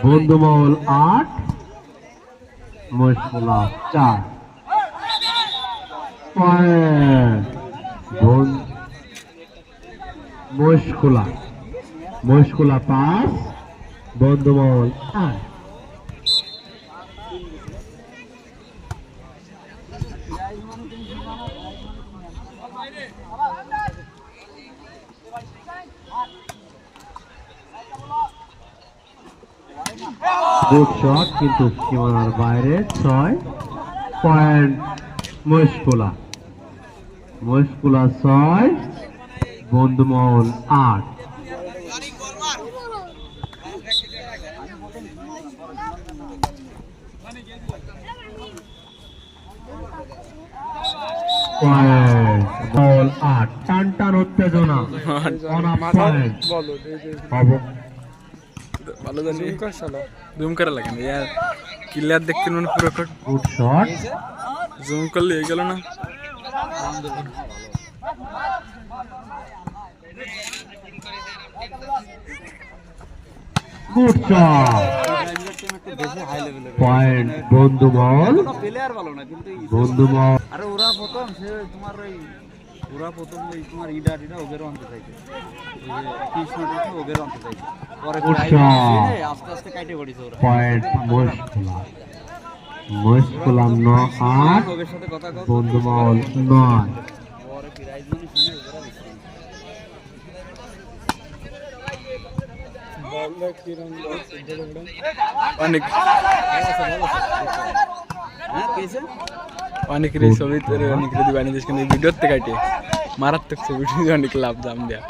বন্ধুমহল 8 মহেশখোলা 4 মহেশখোলা 5 বন্ধুমহল 8 good shot কিন্তু সীমানার বাইরে 6 পয়েন্ট মহেশখোলা 6 বন্ধুমহল 8 টান টান উত্তেজনা ভালো জানি জুম করা লাগে না यार ক্লিয়ার দেখতে মনে পুরো গুড শট জুম করলে হয়ে গেল না গুড শট পয়েন্ট বন্ধুমহল প্লেয়ার ভালো না কিন্তু বন্ধুমহল আরে ওরা প্রথম সে তোমার ওই তোমার ইডা ওদের আনতে চাইছে কৃষ্ণ ওদের আনতে চাইছে পরে আস্তে আস্তে কাটে পড়িছে ওরা পয়েন্ট মহেশখোলা 8 ওদের সাথে কথা কও বন্ধুমহল 9 পরে প্রাইজ মানি শুনে ওরা অনেক হ্যাঁ কেছে অনেক রে ছবি তোরে অনেক রে দিবানি দেশ কিন্তু ভিডিওতে কাটে মারাত্মক ছবি অনেক লাভ দাম দেয়া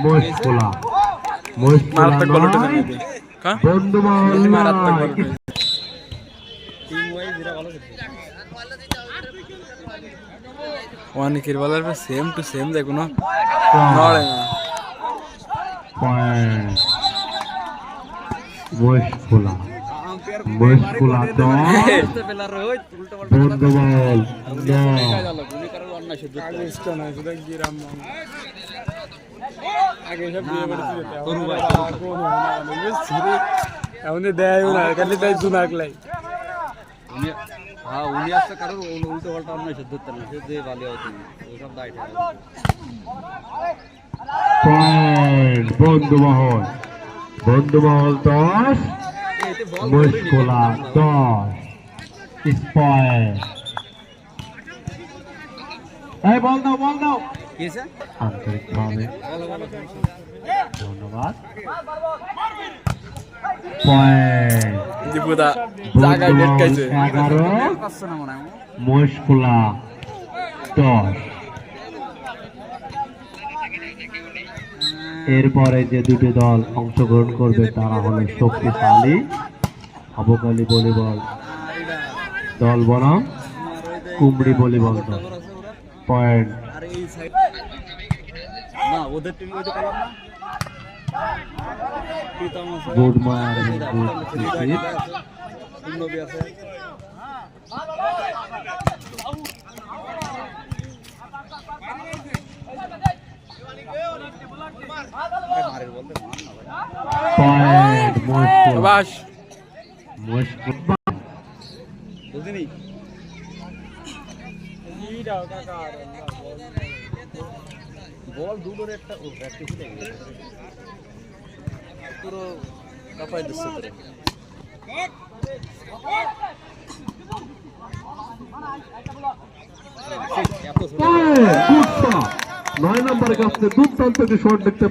মহেশখোলা মারাত্মক বলটা জানি দে হ্যাঁ বন্ধুমহল মারাত্মক বল টিম ওয়াইজ এরা ভালো করছে অনেকের বলার পর সেম টু সেম দেখো না নড়ে না পয়েন্ট মহেশখোলা 10 প্লেয়ার ওই উল্টো বন্ধুমহল 9 গুলি করার অন্যায় সুযোগ ইষ্ট না শুধু গিরাম আগে সব বিয়ে করেছিল তরু ভাই কোন না সিরি এমনি দেয় না খালি তাই জুনাকলাই উনি হ্যাঁ উনি আসতে কারণ উল্টো পাল্টা অন্যায় সুযোগ ধরতেন না সে যে ভালো হতো ওসব দায়িত্ব পয়েন্ট বন্ধুমহল 10 মহেশখোলা 10 পয়েন্ট এই বল দাও কিছে আন্তরিকভাবে ধন্যবাদ পয়েন্ট দীপুদা জায়গায় ডেট খাইছে 11 পাচ্ছে না মনে হয় মহেশখোলা 10 এরপরে যে দুটি দল অংশগ্রহণ করবে তারা হলো শক্তিশালী অবকালী ভলিবল দল বনাম কুমড়ি ভলিবল দল পয়েন্ট আর এই সাইড না ওদের টিম ওইটা কালার না প্রীতম আছে গুড মার গুড নবী আছে পয়েন্ট বাস মহেশখোলা বুঝিনি বল দুটোর একটা ও প্র্যাকটিস হয়ে গেছে পুরো কাপাই দিচ্ছে পুরো গুড শট 9 নম্বর কাছে দুর্দান্ত একটি শট দেখতে